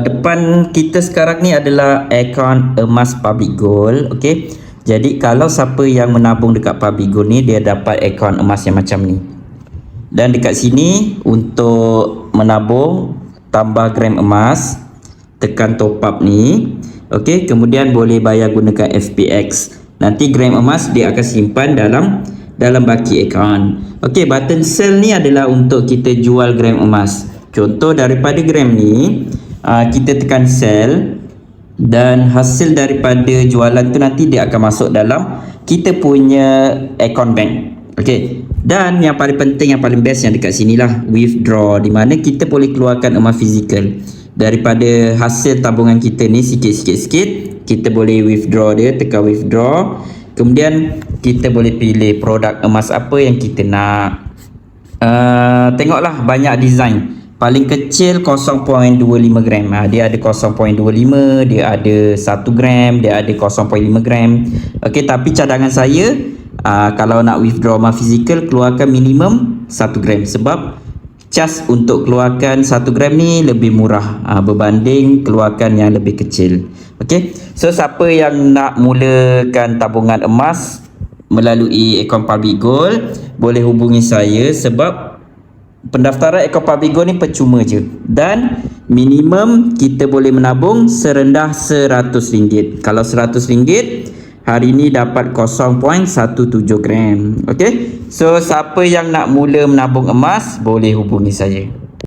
Depan kita sekarang ni adalah akaun emas Public Gold. Okey. Jadi kalau siapa yang menabung dekat Public Gold ni, dia dapat akaun emas yang macam ni. Dan dekat sini untuk menabung, tambah gram emas, tekan top up ni. Okey, kemudian boleh bayar gunakan FPX. Nanti gram emas dia akan simpan dalam baki akaun. Okey, button sell ni adalah untuk kita jual gram emas. Contoh daripada gram ni, kita tekan sell dan hasil daripada jualan tu nanti dia akan masuk dalam kita punya account bank. Okey. Dan yang paling penting, yang paling best yang dekat sinilah withdraw, di mana kita boleh keluarkan emas fizikal. Daripada hasil tabungan kita ni sikit-sikit, kita boleh withdraw dia, tekan withdraw. Kemudian kita boleh pilih produk emas apa yang kita nak. Tengoklah banyak design. Paling kecil 0.25 gram. Dia ada 0.25, dia ada 1 gram, dia ada 0.5 gram. Okey, tapi cadangan saya, kalau nak withdraw emas fizikal, keluarkan minimum 1 gram. Sebab cas untuk keluarkan 1 gram ni lebih murah berbanding keluarkan yang lebih kecil. Okey, so siapa yang nak mulakan tabungan emas melalui akaun Public Gold, boleh hubungi saya sebab pendaftaran akaun Public Gold ni percuma je. Dan minimum kita boleh menabung serendah RM100. Kalau RM100, hari ni dapat 0.17 gram. Okey, so siapa yang nak mula menabung emas boleh hubungi saya.